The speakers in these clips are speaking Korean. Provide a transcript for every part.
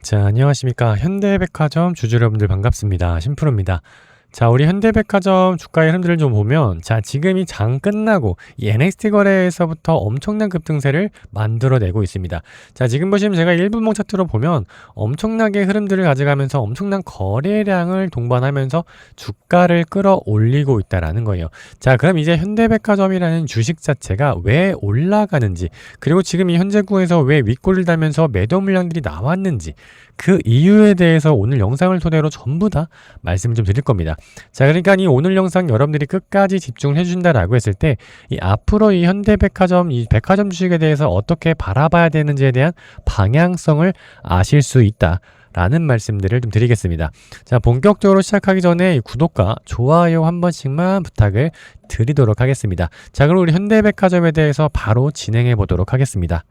자, 안녕하십니까. 현대백화점 주주 여러분들 반갑습니다. 신프로입니다. 자, 우리 현대백화점 주가의 흐름들을 좀 보면, 자, 지금 이 장 끝나고 이 NXT 거래에서부터 엄청난 급등세를 만들어내고 있습니다. 자, 지금 보시면 제가 1분봉 차트로 보면 엄청나게 흐름들을 가져가면서 엄청난 거래량을 동반하면서 주가를 끌어올리고 있다라는 거예요. 자, 그럼 이제 현대백화점이라는 주식 자체가 왜 올라가는지, 그리고 지금 이 현재 구에서 왜 윗골을 달면서 매도 물량들이 나왔는지, 그 이유에 대해서 오늘 영상을 토대로 전부 다 말씀을 좀 드릴 겁니다. 자, 그러니까 이 오늘 영상 여러분들이 끝까지 집중을 해준다라고 했을 때, 이 앞으로 이 현대백화점, 이 백화점 주식에 대해서 어떻게 바라봐야 되는지에 대한 방향성을 아실 수 있다 라는 말씀들을 좀 드리겠습니다. 자, 본격적으로 시작하기 전에 구독과 좋아요 한 번씩만 부탁을 드리도록 하겠습니다. 자, 그럼 우리 현대백화점에 대해서 바로 진행해 보도록 하겠습니다.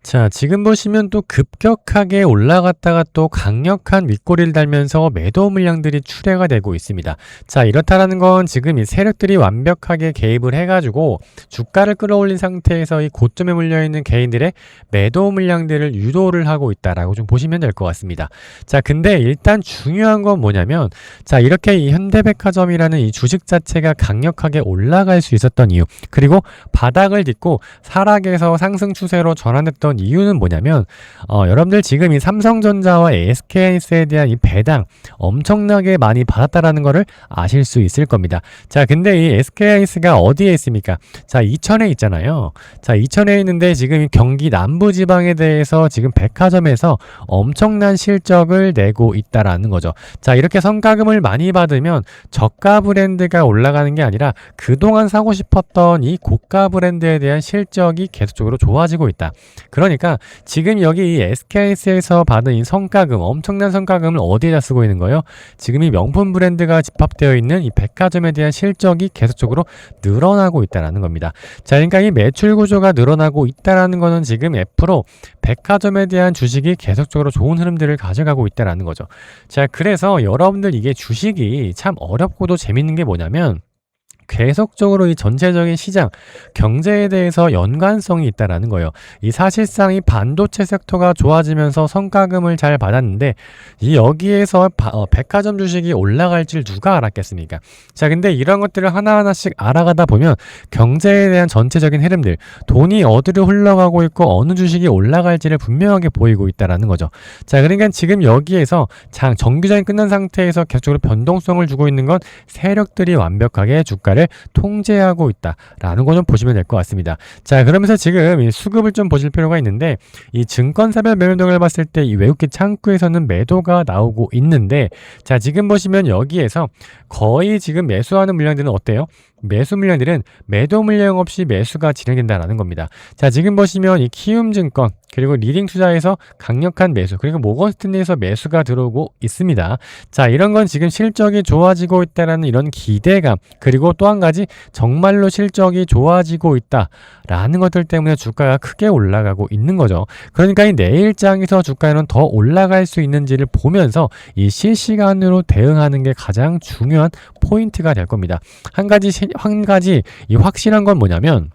자, 지금 보시면 또 급격하게 올라갔다가 또 강력한 윗꼬리를 달면서 매도 물량들이 출회가 되고 있습니다. 자, 이렇다라는 건 지금 이 세력들이 완벽하게 개입을 해가지고 주가를 끌어올린 상태에서 이 고점에 물려있는 개인들의 매도 물량들을 유도를 하고 있다라고 좀 보시면 될 것 같습니다. 자, 근데 일단 중요한 건 뭐냐면, 자, 이렇게 이 현대백화점이라는 이 주식 자체가 강력하게 올라갈 수 있었던 이유, 그리고 바닥을 딛고 하락에서 상승 추세로 전환했던 이유는 뭐냐면, 여러분들 지금 이 삼성전자와 SK하이닉스에 대한 이 배당 엄청나게 많이 받았다라는 거를 아실 수 있을 겁니다. 자, 근데 이 SK하이닉스가 어디에 있습니까? 자, 이천에 있잖아요. 자, 이천에 있는데 지금 이 경기 남부지방에 대해서 지금 백화점에서 엄청난 실적을 내고 있다라는 거죠. 자, 이렇게 성과금을 많이 받으면 저가 브랜드가 올라가는 게 아니라 그동안 사고 싶었던 이 고가 브랜드에 대한 실적이 계속적으로 좋아지고 있다. 그러니까 지금 여기 이 SK하이닉스에서 받은 이 성과금, 엄청난 성과금을 어디에다 쓰고 있는 거예요? 지금 이 명품 브랜드가 집합되어 있는 이 백화점에 대한 실적이 계속적으로 늘어나고 있다는 겁니다. 자, 그러니까 이 매출 구조가 늘어나고 있다는 거는 지금 앞으로 백화점에 대한 주식이 계속적으로 좋은 흐름들을 가져가고 있다는 거죠. 자, 그래서 여러분들 이게 주식이 참 어렵고도 재밌는 게 뭐냐면, 계속적으로 이 전체적인 시장, 경제에 대해서 연관성이 있다라는 거예요. 이 사실상 이 반도체 섹터가 좋아지면서 성과금을 잘 받았는데, 이 여기에서 백화점 주식이 올라갈 줄 누가 알았겠습니까? 자, 근데 이런 것들을 하나하나씩 알아가다 보면 경제에 대한 전체적인 흐름들, 돈이 어디로 흘러가고 있고 어느 주식이 올라갈지를 분명하게 보이고 있다라는 거죠. 자, 그러니까 지금 여기에서 정규장이 끝난 상태에서 계속적으로 변동성을 주고 있는 건 세력들이 완벽하게 주가를 통제하고 있다라는 거 좀 보시면 될 것 같습니다. 자, 그러면서 지금 이 수급을 좀 보실 필요가 있는데, 이 증권사별 매도 등을 봤을 때 이 외국계 창구에서는 매도가 나오고 있는데, 자, 지금 보시면 여기에서 거의 지금 매수하는 물량들은 어때요? 매수 물량들은 매도 물량 없이 매수가 진행된다라는 겁니다. 자, 지금 보시면 이 키움증권, 그리고 리딩투자에서 강력한 매수, 그리고 모건스탠리에서 매수가 들어오고 있습니다. 자, 이런 건 지금 실적이 좋아지고 있다라는 이런 기대감, 그리고 또 한 가지 정말로 실적이 좋아지고 있다라는 것들 때문에 주가가 크게 올라가고 있는 거죠. 그러니까 이 내일장에서 주가는 더 올라갈 수 있는지를 보면서 이 실시간으로 대응하는 게 가장 중요한 포인트가 될 겁니다. 한 가지 이 확실한 건 뭐냐면,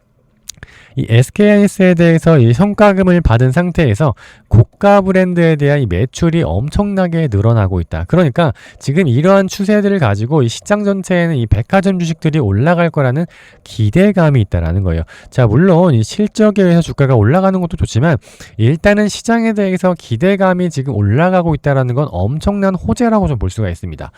이 SK하이닉스에 대해서 이 성과금을 받은 상태에서 고가 브랜드에 대한 이 매출이 엄청나게 늘어나고 있다. 그러니까 지금 이러한 추세들을 가지고 이 시장 전체에는 이 백화점 주식들이 올라갈 거라는 기대감이 있다라는 거예요. 자, 물론 이 실적에 의해서 주가가 올라가는 것도 좋지만, 일단은 시장에 대해서 기대감이 지금 올라가고 있다라는 건 엄청난 호재라고 좀 볼 수가 있습니다.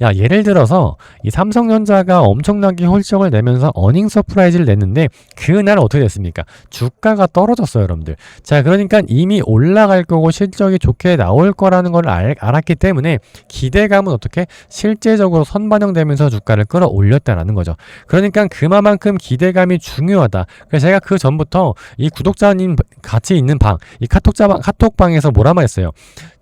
야, 예를 들어서 이 삼성전자가 엄청나게 실적을 내면서 어닝 서프라이즈를 냈는데, 그날 어떻게 됐습니까? 주가가 떨어졌어요, 여러분들. 자, 그러니까 이미 올라갈 거고 실적이 좋게 나올 거라는 걸 알았기 때문에 기대감은 어떻게 실제적으로 선반영되면서 주가를 끌어올렸다라는 거죠. 그러니까 그만큼 기대감이 중요하다. 그래서 제가 그 전부터 이 구독자님 같이 있는 이 카톡방에서 뭐라 말했어요?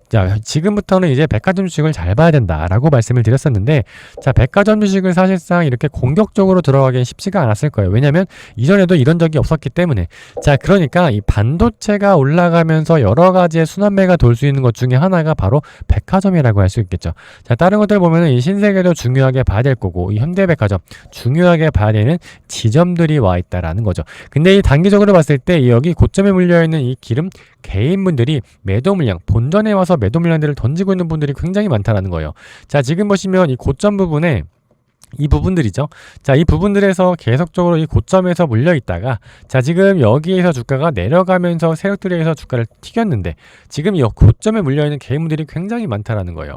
자, 지금부터는 이제 백화점 주식을 잘 봐야 된다라고 말씀을 드렸었는데, 자, 백화점 주식을 사실상 이렇게 공격적으로 들어가기는 쉽지가 않았을 거예요. 왜냐면 이전에도 이런 적이 없었기 때문에. 자, 그러니까 이 반도체가 올라가면서 여러 가지의 순환매가 돌 수 있는 것 중에 하나가 바로 백화점이라고 할 수 있겠죠. 자, 다른 것들 보면은 이 신세계도 중요하게 봐야 될 거고, 이 현대백화점 중요하게 봐야 되는 지점들이 와 있다라는 거죠. 근데 이 단기적으로 봤을 때 여기 고점에 물려있는 이 기름 개인분들이 매도 물량, 본전에 와서 매도 물량들을 던지고 있는 분들이 굉장히 많다라는 거예요. 자, 지금 보시면 이 고점 부분에 이 부분들이죠. 자, 이 부분들에서 계속적으로 이 고점에서 물려 있다가, 자, 지금 여기에서 주가가 내려가면서 세력들에 의해서 주가를 튀겼는데, 지금 이 고점에 물려 있는 개인분들이 굉장히 많다라는 거예요.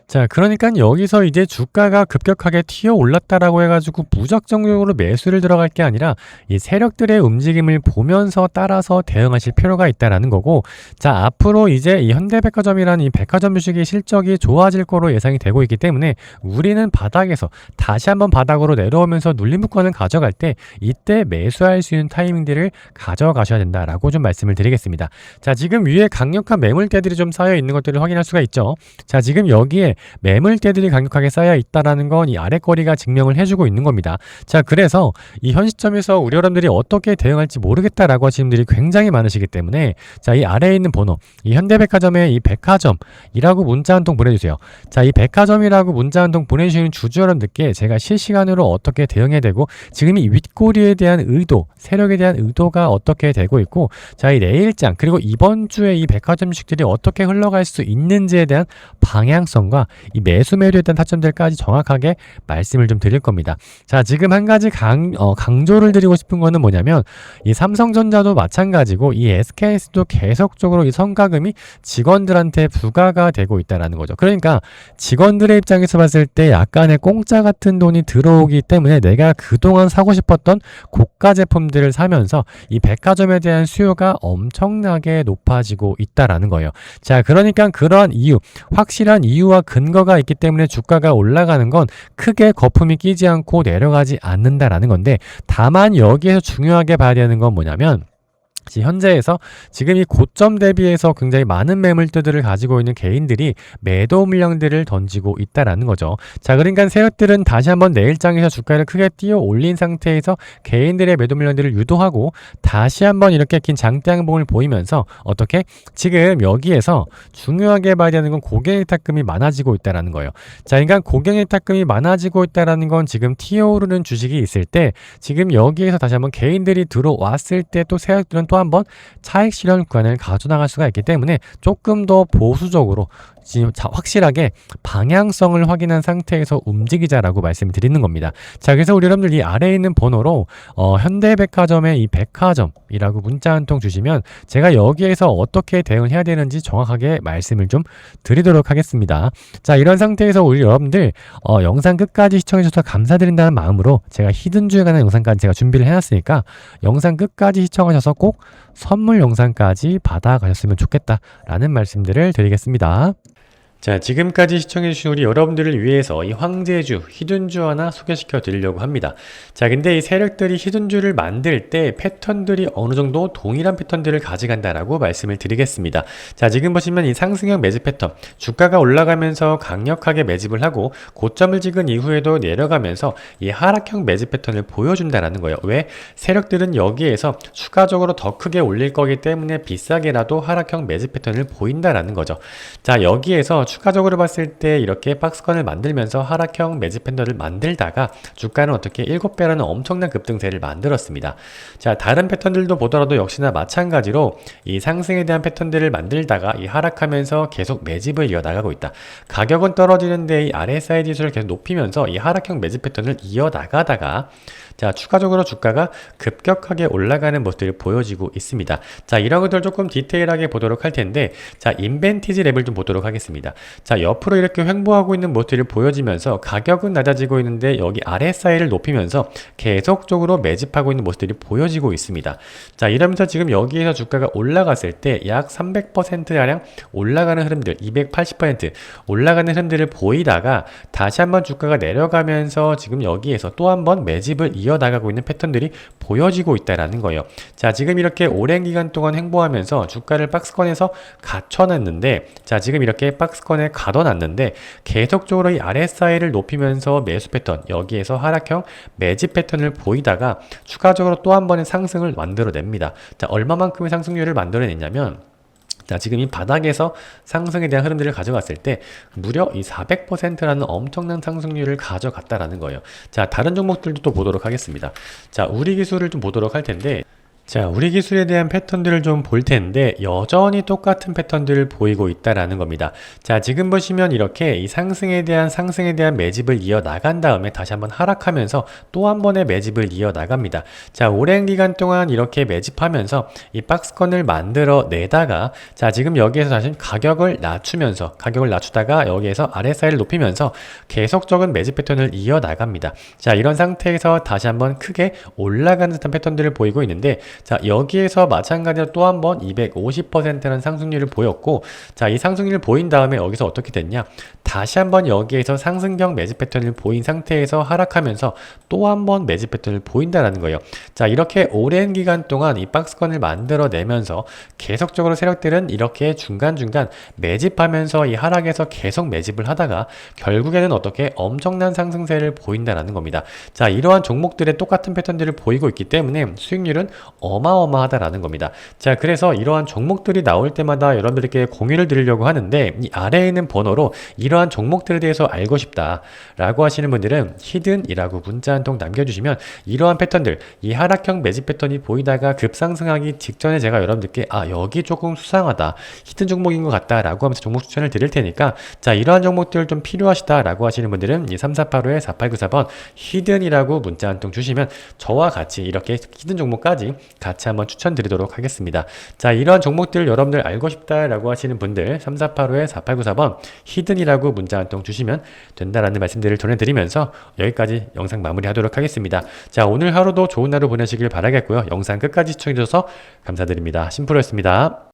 자, 그러니까 여기서 이제 주가가 급격하게 튀어 올랐다라고 해가지고 무작정적으로 매수를 들어갈 게 아니라 이 세력들의 움직임을 보면서 따라서 대응하실 필요가 있다라는 거고, 자, 앞으로 이제 이 현대백화점이라는 이 백화점 주식의 실적이 좋아질 거로 예상이 되고 있기 때문에 우리는 바닥에서 다시 한번 바닥으로 내려오면서 눌림목권을 가져갈 때 이때 매수할 수 있는 타이밍들을 가져가셔야 된다라고 좀 말씀을 드리겠습니다. 자, 지금 위에 강력한 매물대들이 좀 쌓여 있는 것들을 확인할 수가 있죠. 자, 지금 여기에 매물대들이 강력하게 쌓여 있다라는 건 이 아랫거리가 증명을 해주고 있는 겁니다. 자, 그래서 이 현 시점에서 우리 여러분들이 어떻게 대응할지 모르겠다라고 하시는 분들이 굉장히 많으시기 때문에, 자, 이 아래에 있는 번호, 이 현대백화점의 이 백화점이라고 문자 한 통 보내주세요. 자, 이 백화점이라고 문자 한 통 보내주시는 주주 여러분들께 제가 실시간으로 어떻게 대응해야 되고, 지금 이 윗꼬리에 대한 의도, 세력에 대한 의도가 어떻게 되고 있고, 자, 이 내일장 그리고 이번 주에 이 백화점 주식들이 어떻게 흘러갈 수 있는지에 대한 방향성과 이 매수 매도에 대한 타점들까지 정확하게 말씀을 좀 드릴 겁니다. 자, 지금 한 가지 강조를 드리고 싶은 거는 뭐냐면, 이 삼성전자도 마찬가지고 이 SKS도 계속적으로 이 성과금이 직원들한테 부과가 되고 있다라는 거죠. 그러니까 직원들의 입장에서 봤을 때 약간의 공짜 같은 돈이 들어오기 때문에 내가 그동안 사고 싶었던 고가 제품들을 사면서 이 백화점에 대한 수요가 엄청나게 높아지고 있다라는 거예요. 자, 그러니까 그러한 이유, 확실한 이유와 근거가 있기 때문에 주가가 올라가는 건 크게 거품이 끼지 않고 내려가지 않는다라는 건데, 다만 여기에서 중요하게 봐야 되는 건 뭐냐면, 현재에서 지금 이 고점 대비해서 굉장히 많은 매물대들을 가지고 있는 개인들이 매도 물량들을 던지고 있다라는 거죠. 자, 그러니까 세력들은 다시 한번 내일장에서 주가를 크게 띄어 올린 상태에서 개인들의 매도 물량들을 유도하고 다시 한번 이렇게 긴 장대 양봉을 보이면서 어떻게 지금 여기에서 중요하게 봐야 되는 건 고객의 탁금이 많아지고 있다라는 거예요. 자, 그러니까 고객의 탁금이 많아지고 있다라는 건 지금 튀어오르는 주식이 있을 때, 지금 여기에서 다시 한번 개인들이 들어왔을 때 또 세력들은 또 한번 차익 실현 구간을 가져나갈 수가 있기 때문에 조금 더 보수적으로 지금 확실하게 방향성을 확인한 상태에서 움직이자라고 말씀을 드리는 겁니다. 자, 그래서 우리 여러분들 이 아래에 있는 번호로 현대백화점의 이 백화점이라고 문자 한 통 주시면 제가 여기에서 어떻게 대응을 해야 되는지 정확하게 말씀을 좀 드리도록 하겠습니다. 자, 이런 상태에서 우리 여러분들 영상 끝까지 시청해 주셔서 감사드린다는 마음으로 제가 히든주에 관한 영상까지 제가 준비를 해놨으니까 영상 끝까지 시청하셔서 꼭 선물 영상까지 받아가셨으면 좋겠다라는 말씀들을 드리겠습니다. 자, 지금까지 시청해주신 우리 여러분들을 위해서 이 황제주, 히든주 하나 소개시켜 드리려고 합니다. 자, 근데 이 세력들이 히든주를 만들 때 패턴들이 어느 정도 동일한 패턴들을 가져간다라고 말씀을 드리겠습니다. 자, 지금 보시면 이 상승형 매집 패턴, 주가가 올라가면서 강력하게 매집을 하고 고점을 찍은 이후에도 내려가면서 이 하락형 매집 패턴을 보여준다라는 거예요. 왜? 세력들은 여기에서 추가적으로 더 크게 올릴 거기 때문에 비싸게라도 하락형 매집 패턴을 보인다라는 거죠. 자, 여기에서 추가적으로 봤을 때 이렇게 박스권을 만들면서 하락형 매집 팬더를 만들다가 주가는 어떻게 7배라는 엄청난 급등세를 만들었습니다. 자, 다른 패턴들도 보더라도 역시나 마찬가지로 이 상승에 대한 패턴들을 만들다가 이 하락하면서 계속 매집을 이어나가고 있다. 가격은 떨어지는데 이 RSI 지수를 계속 높이면서 이 하락형 매집 패턴을 이어나가다가 자, 추가적으로 주가가 급격하게 올라가는 모습들이 보여지고 있습니다. 자, 이런 것들 조금 디테일하게 보도록 할 텐데, 자, 인벤티지 랩을 좀 보도록 하겠습니다. 자, 옆으로 이렇게 횡보하고 있는 모습들이 보여지면서 가격은 낮아지고 있는데 여기 RSI를 높이면서 계속적으로 매집하고 있는 모습들이 보여지고 있습니다. 자, 이러면서 지금 여기에서 주가가 올라갔을 때 약 300%가량 올라가는 흐름들, 280% 올라가는 흐름들을 보이다가 다시 한번 주가가 내려가면서 지금 여기에서 또 한번 매집을 이어나가고 있는 패턴들이 보여지고 있다라는 거예요. 자, 지금 이렇게 오랜 기간 동안 횡보하면서 주가를 박스권에서 갇혀놨는데, 자, 지금 이렇게 박스권에 가둬놨는데 계속적으로 이 RSI를 높이면서 매수 패턴, 여기에서 하락형 매집 패턴을 보이다가 추가적으로 또 한 번의 상승을 만들어냅니다. 자, 얼마만큼의 상승률을 만들어냈냐면, 자, 지금 이 바닥에서 상승에 대한 흐름들을 가져갔을 때 무려 이 400%라는 엄청난 상승률을 가져갔다라는 거예요. 자, 다른 종목들도 또 보도록 하겠습니다. 자, 우리 기술을 좀 보도록 할 텐데, 자, 우리 기술에 대한 패턴들을 좀 볼 텐데 여전히 똑같은 패턴들을 보이고 있다라는 겁니다. 자, 지금 보시면 이렇게 이 상승에 대한 매집을 이어 나간 다음에 다시 한번 하락하면서 또 한 번의 매집을 이어 나갑니다. 자, 오랜 기간 동안 이렇게 매집하면서 이 박스권을 만들어 내다가 자, 지금 여기에서 다시 가격을 낮추다가 여기에서 RSI를 높이면서 계속적인 매집 패턴을 이어 나갑니다. 자, 이런 상태에서 다시 한번 크게 올라가는 듯한 패턴들을 보이고 있는데 자, 여기에서 마찬가지로 또 한 번 250%라는 상승률을 보였고, 자, 이 상승률을 보인 다음에 여기서 어떻게 됐냐? 다시 한번 여기에서 상승형 매집 패턴을 보인 상태에서 하락하면서 또 한 번 매집 패턴을 보인다라는 거예요. 자, 이렇게 오랜 기간 동안 이 박스권을 만들어내면서 계속적으로 세력들은 이렇게 중간중간 매집하면서 이 하락에서 계속 매집을 하다가 결국에는 어떻게 엄청난 상승세를 보인다라는 겁니다. 자, 이러한 종목들의 똑같은 패턴들을 보이고 있기 때문에 수익률은 어마어마하다라는 겁니다. 자, 그래서 이러한 종목들이 나올 때마다 여러분들께 공유를 드리려고 하는데 이 아래에 있는 번호로 이러한 종목들에 대해서 알고 싶다 라고 하시는 분들은 히든이라고 문자 한 통 남겨주시면 이러한 패턴들, 이 하락형 매집 패턴이 보이다가 급상승하기 직전에 제가 여러분들께 여기 조금 수상하다, 히든 종목인 것 같다 라고 하면서 종목 추천을 드릴 테니까 자, 이러한 종목들 좀 필요하시다 라고 하시는 분들은 이 3485-4894번 히든이라고 문자 한 통 주시면 저와 같이 이렇게 히든 종목까지 같이 한번 추천드리도록 하겠습니다. 자, 이러한 종목들 여러분들 알고 싶다라고 하시는 분들 3485-4894번 히든이라고 문자 한 통 주시면 된다라는 말씀들을 전해드리면서 여기까지 영상 마무리하도록 하겠습니다. 자, 오늘 하루도 좋은 하루 보내시길 바라겠고요. 영상 끝까지 시청해주셔서 감사드립니다. 심프로였습니다.